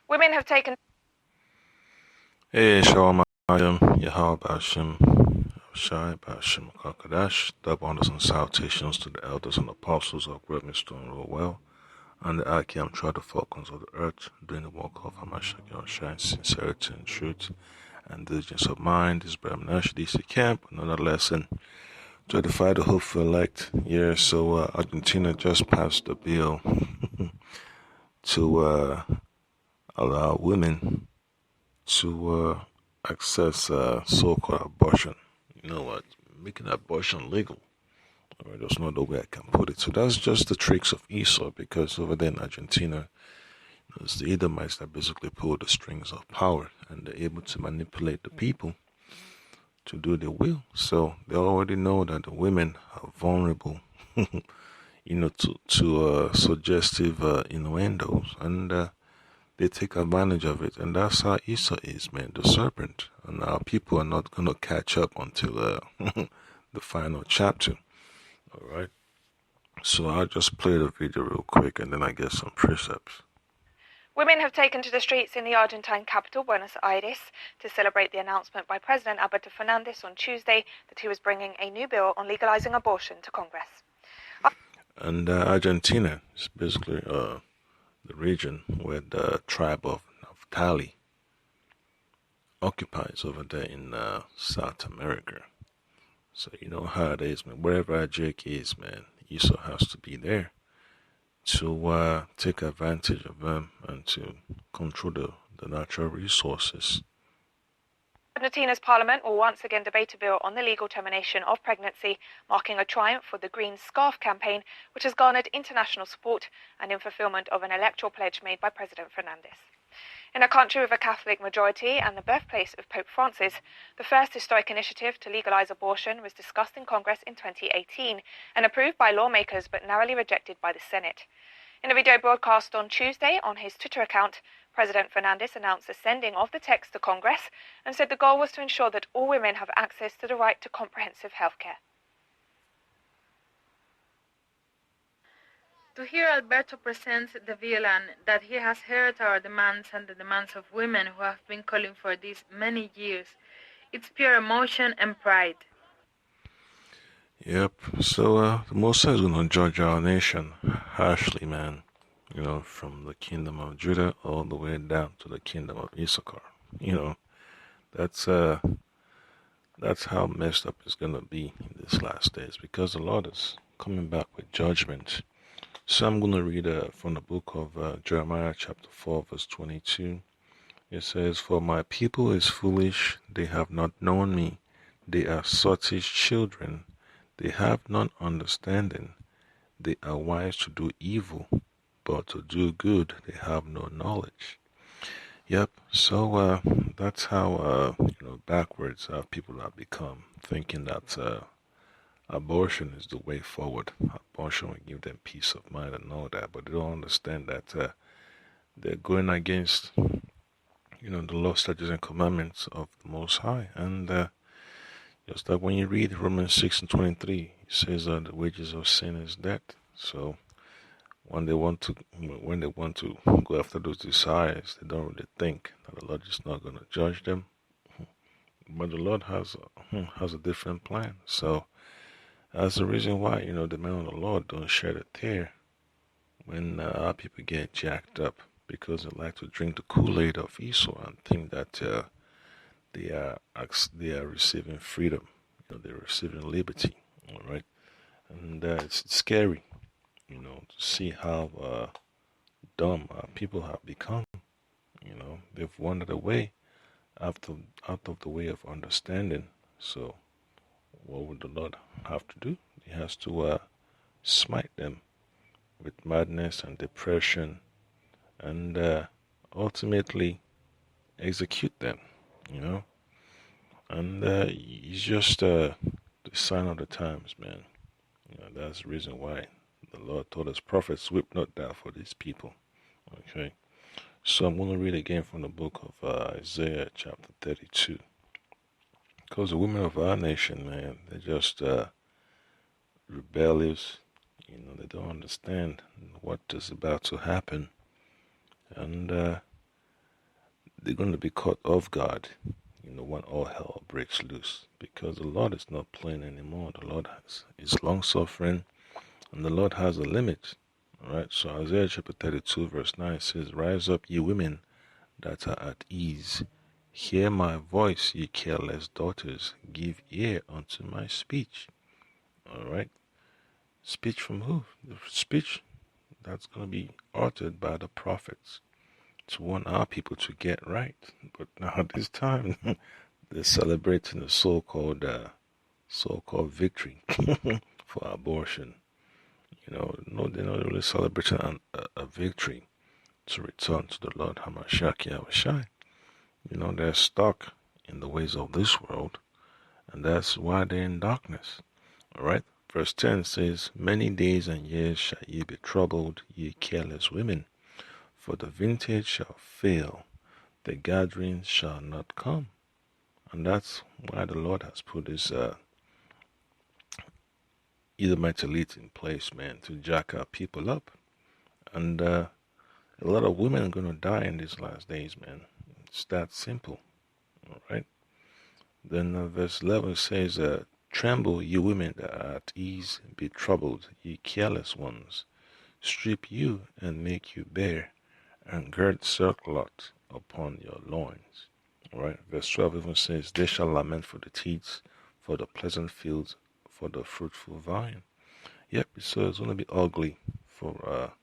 Women have taken. Hey, Shalom, Yahweh Bashim, Shai Bashim, Kakadash, double honors and salutations to the elders and apostles of Great Stone Road Well, and the Akim tried the falcons of the earth, doing the work of Hamashak Shine, sincerity and truth, and diligence of mind. This is Bram Nash, DC Camp, another lesson to edify the hopeful elect. Yeah, so Argentina just passed a bill to allow women to access so-called abortion. You know what? Making abortion legal. There's no other way I can put it. So that's just the tricks of Esau, because over there in Argentina, it's the Edomites that basically pull the strings of power, and they're able to manipulate the people to do their will. So they already know that the women are vulnerable, to suggestive innuendos, and they take advantage of it. And that's how Esau is, man, the serpent. And our people are not going to catch up until the final chapter. All right. So I'll just play the video real quick, and then I get some precepts. Women have taken to the streets in the Argentine capital, Buenos Aires, to celebrate the announcement by President Alberto Fernandez on Tuesday that he was bringing a new bill on legalizing abortion to Congress. And Argentina is basically the region where the tribe of Naftali occupies over there in South America. So you know how it is, man. Wherever Jake is, man, Esau has to be there to take advantage of them and to control the natural resources. Argentina's parliament will once again debate a bill on the legal termination of pregnancy, marking a triumph for the Green Scarf campaign, which has garnered international support and in fulfillment of an electoral pledge made by President Fernandez. In a country with a Catholic majority and the birthplace of Pope Francis, the first historic initiative to legalize abortion was discussed in Congress in 2018 and approved by lawmakers but narrowly rejected by the Senate. In a video broadcast on Tuesday on his Twitter account, President Fernandez announced the sending of the text to Congress and said the goal was to ensure that all women have access to the right to comprehensive health care. To hear Alberto present the violin that he has heard our demands and the demands of women who have been calling for this many years, it's pure emotion and pride. Yep, so the Most High is going to judge our nation harshly, man. You know, from the kingdom of Judah all the way down to the kingdom of Issachar. You know, that's how messed up it's going to be in these last days, because the Lord is coming back with judgment. So I'm going to read from the book of Jeremiah chapter 4 verse 22. It says, "For my people is foolish, they have not known me. They are sottish children, they have none understanding. They are wise to do evil, but to do good they have no knowledge." Yep, so that's how, backwards people have become, thinking that abortion is the way forward. Abortion will give them peace of mind and all that, but they don't understand that they're going against, the law, statutes, and commandments of the Most High. And just like when you read Romans 6:23, it says that the wages of sin is death. So when they want to go after those desires, they don't really think that the Lord is not going to judge them. But the Lord has a different plan. So that's the reason why, the men of the Lord don't shed a tear when our people get jacked up, because they like to drink the Kool-Aid of Esau and think that they are receiving freedom. They're receiving liberty. All right, and it's scary, to see how dumb people have become. They've wandered away out of the way of understanding. So what would the Lord have to do? He has to smite them with madness and depression, and ultimately execute them, and it's just the sign of the times, man. That's the reason why the Lord told us, prophets, weep not thou for these people. Okay, so I'm going to read again from the book of Isaiah chapter 32, because the women of our nation, man, they're just rebellious. They don't understand what is about to happen, and they're going to be caught off guard, when all hell breaks loose. Because the Lord is not playing anymore. The Lord is long suffering, and the Lord has a limit. All right. So Isaiah chapter 32, verse 9 says, "Rise up, ye women that are at ease. Hear my voice, ye careless daughters. Give ear unto my speech." All right. Speech from who? The speech that's going to be uttered by the prophets to warn our people to get right. But now this time, they're celebrating the so-called victory for abortion. No, they're not really celebrating a victory to return to the Lord Hamashiach Yahushai. They're stuck in the ways of this world, and that's why they're in darkness. All right. Verse 10 says, "Many days and years shall ye be troubled, ye careless women, for the vintage shall fail, the gathering shall not come." And that's why the Lord has put this Edomite elite in place, man, to jack our people up. And a lot of women are going to die in these last days, man. It's that simple. All right. Then verse 11 says, "Tremble, ye women that are at ease, be troubled, ye careless ones. Strip you and make you bare, and gird sackcloth upon your loins." All right. Verse 12 even says, "They shall lament for the teats, for the pleasant fields, for the fruitful vine." Yep, so it's going to be ugly for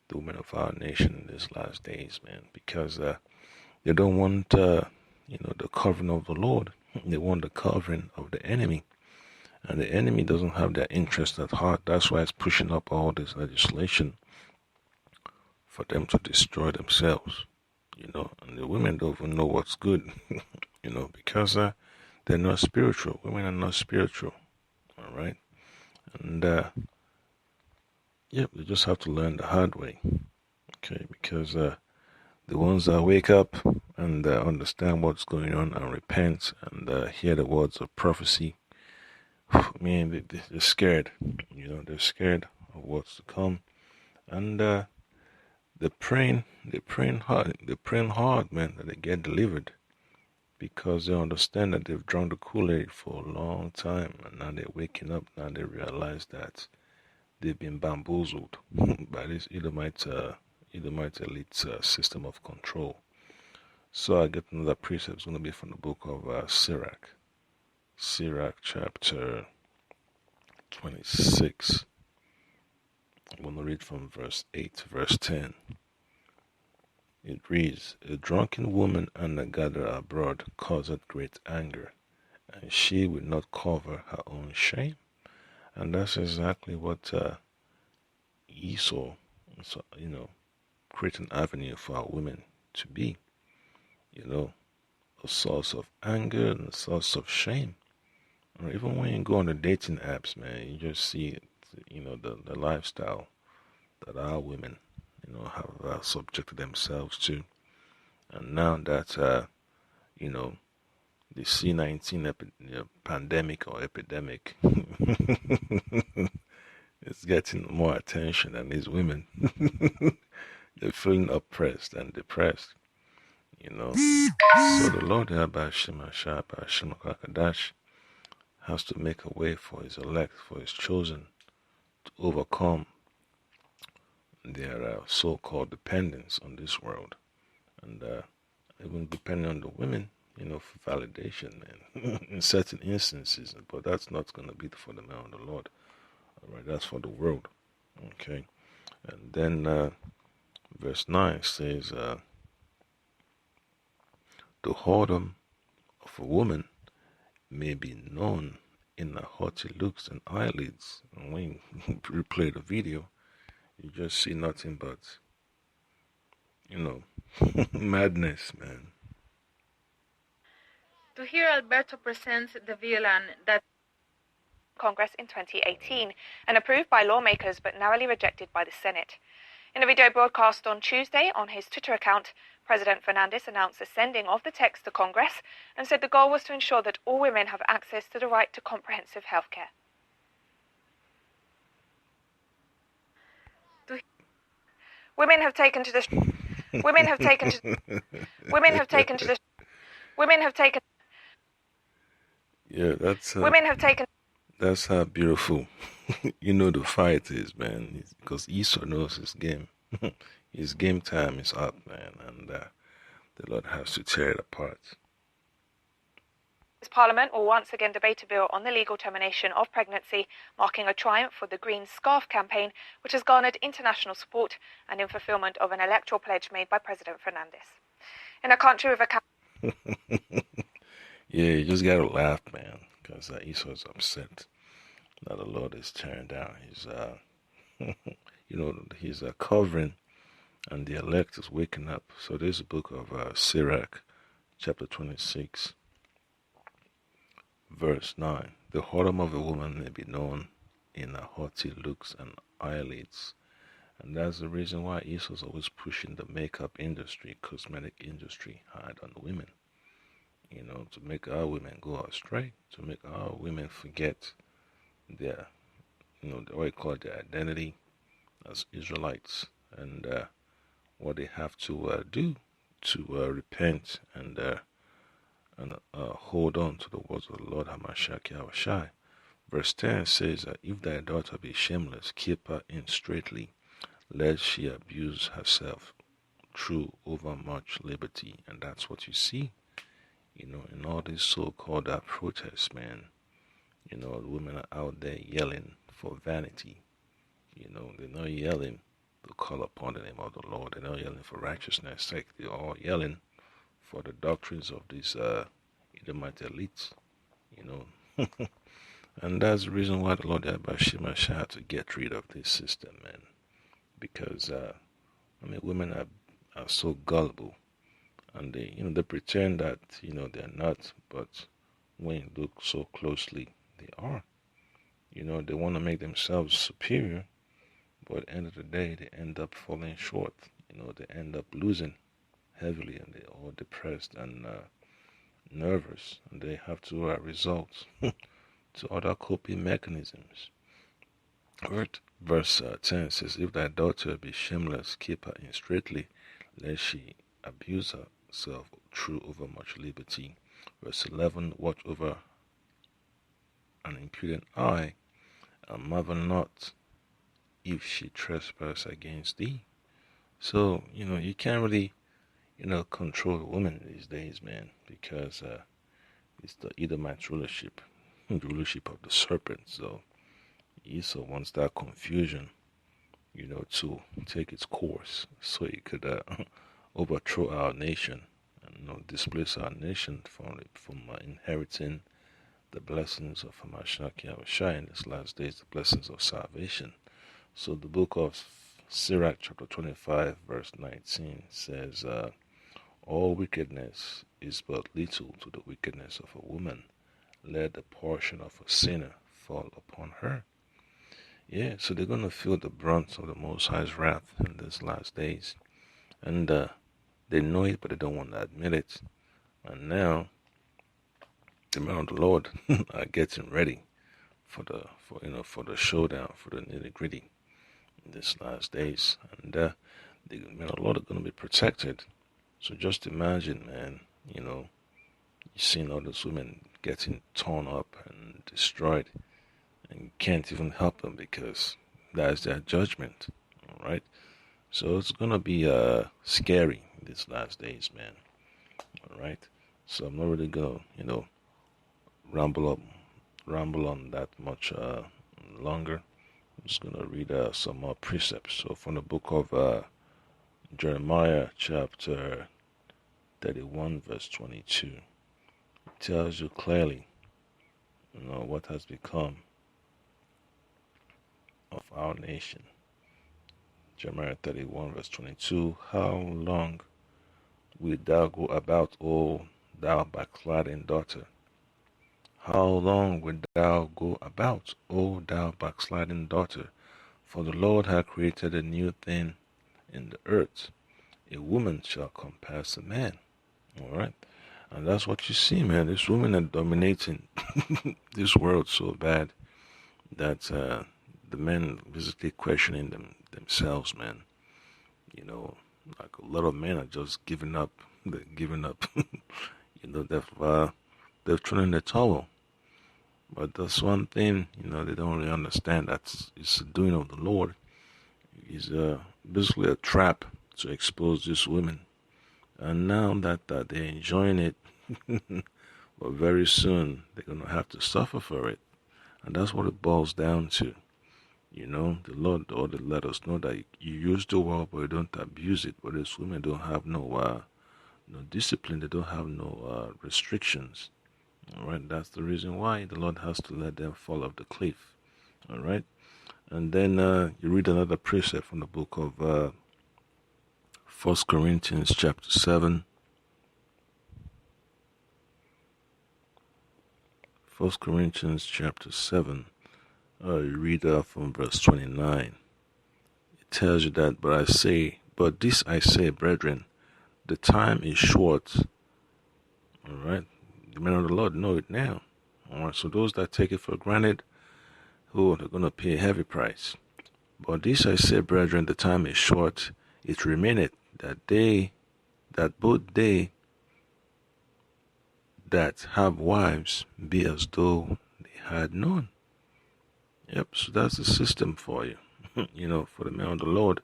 the women of our nation in these last days, man, because they don't want, the covering of the Lord. They want the covering of the enemy. And the enemy doesn't have their interest at heart. That's why it's pushing up all this legislation for them to destroy themselves. And the women don't even know what's good, because they're not spiritual. Women are not spiritual. All right. And, they just have to learn the hard way. Okay. Because the ones that wake up and understand what's going on and repent and hear the words of prophecy, man, they're scared. They're scared of what's to come, and they're praying hard, man, that they get delivered, because they understand that they've drunk the Kool-Aid for a long time, and now they're waking up. Now they realize that they've been bamboozled by this Edomite elite system of control. So I get another precept. It's going to be from the book of Sirach chapter 26. I'm going to read from verse 8 to verse 10. It reads, "A drunken woman and a gatherer abroad causeth great anger, and she will not cover her own shame." And that's exactly what Esau, create an avenue for our women to be, a source of anger and a source of shame. Or even when you go on the dating apps, man, you just see it, the lifestyle that our women, have subjected themselves to. And now that, the C-19 pandemic or epidemic is getting more attention than these women. They're feeling oppressed and depressed, So the Lord Kadash has to make a way for his elect, for his chosen, to overcome their so-called dependence on this world, and even depending on the women, for validation and in certain instances. But that's not going to be for the man of the Lord. All right, that's for the world. Okay, and then verse 9 says, "The whoredom of a woman may be known in her haughty looks and eyelids." And when you replay the video, you just see nothing but, madness, man. To hear Alberto presents the violin that Congress in 2018 and approved by lawmakers but narrowly rejected by the Senate. In a video broadcast on Tuesday on his Twitter account, President Fernandez announced the sending of the text to Congress and said the goal was to ensure that all women have access to the right to comprehensive health care. Women have taken to the Women have taken to women have taken to the women have taken Yeah, women have taken that's how beautiful you know the fight is, man. Because Esau knows his game. His game time is up, man, and the Lord has to tear it apart. Parliament will once again debate a bill on the legal termination of pregnancy, marking a triumph for the Green Scarf campaign, which has garnered international support and in fulfillment of an electoral pledge made by President Fernandez. In a country with a Yeah, you just gotta laugh, man, because Esau is upset that the Lord is tearing down his, his covering, and the elect is waking up. So there's a book of Sirach, chapter 26, verse 9. The harem of a woman may be known in her haughty looks and eyelids. And that's the reason why Esau's always pushing the makeup industry, cosmetic industry hard on women. To make our women go astray, to make our women forget their, what you call their identity as Israelites, and what they have to do to repent and hold on to the words of the Lord Hamashiach Yahushai. Verse 10 says, if thy daughter be shameless, keep her in straitly, lest she abuse herself through over much liberty. And that's what you see, in all these so-called protests, man. The women are out there yelling for vanity. They're not yelling to call upon the name of the Lord. They're not yelling for righteousness' sake. They're all yelling for the doctrines of these Edomite elites, And that's the reason why the Lord Yahweh had to get rid of this system, man. Because, women are so gullible. And they pretend that, they're not. But when you look so closely, they are. They want to make themselves superior. But at the end of the day, they end up falling short. They end up losing heavily, and they're all depressed and nervous. And they have to resort to other coping mechanisms. Verse 10 says, if thy daughter be shameless, keep her in straitly, lest she abuse herself through over much liberty. Verse 11, watch over an impudent eye, and marvel not if she trespass against thee. So, you can't really, control women these days, man, because it's the Edomite rulership, the rulership of the serpent. So Esau wants that confusion, to take its course, so he could overthrow our nation and displace our nation from inheriting the blessings of Hamashiach Yahushua in these last days, the blessings of salvation. So the book of Sirach, chapter 25, verse 19 says, all wickedness is but little to the wickedness of a woman. Let the portion of a sinner fall upon her. Yeah, so they're going to feel the brunt of the Most High's wrath in these last days. And they know it, but they don't want to admit it. And now, the men of the Lord are getting ready for the showdown, for the nitty-gritty in these last days. And the men of the Lord are going to be protected. So just imagine, man, you're seeing all those women getting torn up and destroyed, and you can't even help them because that's their judgment, all right? So it's going to be scary these last days, man, all right? So I'm not really going to, ramble on that much longer. I'm just going to read some more precepts. So from the book of Jeremiah chapter 31 verse 22, it tells you clearly, what has become of our nation. Jeremiah 31 verse 22, how long wilt thou go about, O thou backsliding daughter? How long wilt thou go about, O thou backsliding daughter? For the Lord hath created a new thing in the earth. A woman shall compass a man. All right? And that's what you see, man. These women are dominating this world so bad that the men basically questioning themselves, man. Like a lot of men are just giving up. They're giving up. They've thrown in the towel. But that's one thing, they don't really understand. It's the doing of the Lord. It's basically a trap to expose these women. And now that they're enjoying it, but very soon they're going to have to suffer for it. And that's what it boils down to. The Lord ordered let us know that you use the world, but you don't abuse it. But these women don't have no discipline. They don't have no restrictions. All right, that's the reason why the Lord has to let them fall off the cliff. All right, and then you read another precept from the book of 1 Corinthians chapter 7. 1 Corinthians chapter 7. You read from verse 29. It tells you that, but this I say, brethren, the time is short. All right, the men of the Lord know it now. All right, so those that take it for granted, they're going to pay a heavy price. But this I say, brethren, the time is short. It remaineth that both they that have wives be as though they had none. Yep, so that's the system for you. For the men of the Lord,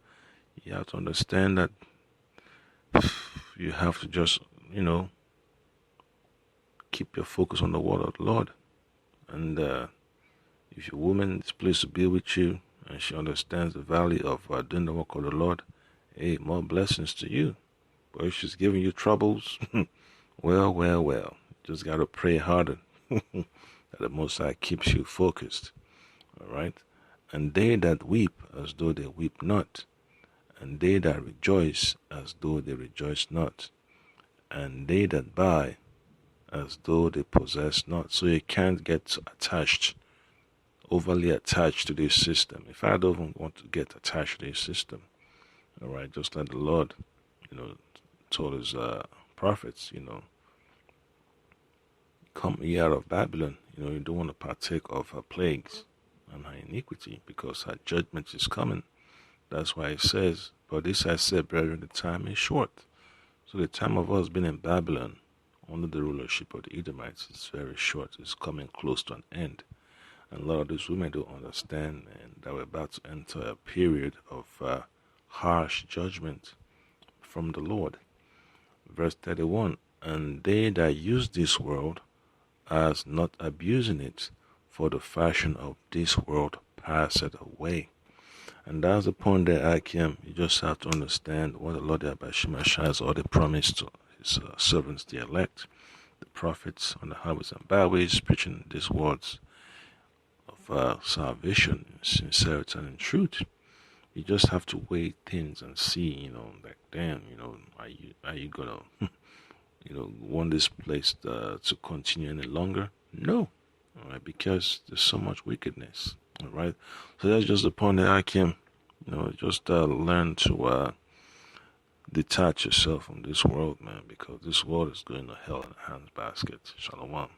you have to understand that you have to just, keep your focus on the word of the Lord. And if your woman is pleased to be with you and she understands the value of doing the work of the Lord, hey, more blessings to you. But if she's giving you troubles, well, just got to pray harder that the Most High keeps you focused. All right? And they that weep as though they weep not, and they that rejoice as though they rejoice not, and they that buy as though they possess not. So you can't get overly attached to this system. If I don't want to get attached to this system, all right, just like the Lord, told his prophets, come ye out of Babylon. You don't want to partake of her plagues and her iniquity, because her judgment is coming. That's why it says, but this I said, brethren, the time is short. So the time of us being in Babylon under the rulership of the Edomites is very short. It's coming close to an end. And a lot of these women don't understand that we're about to enter a period of harsh judgment from the Lord. Verse 31, and they that use this world as not abusing it, for the fashion of this world passeth away. And that's the point that I came. You just have to understand what the Lord Yahweh has already promised to his servants, the elect, the prophets on the highways and byways, preaching these words of salvation, sincerity, and in truth. You just have to weigh things and see, like, damn, are you gonna, want this place to continue any longer? No, all right, because there's so much wickedness. All right, so that's just the point that I came. Just learn to detach yourself from this world, man, because this world is going to hell in a handbasket. Shalom.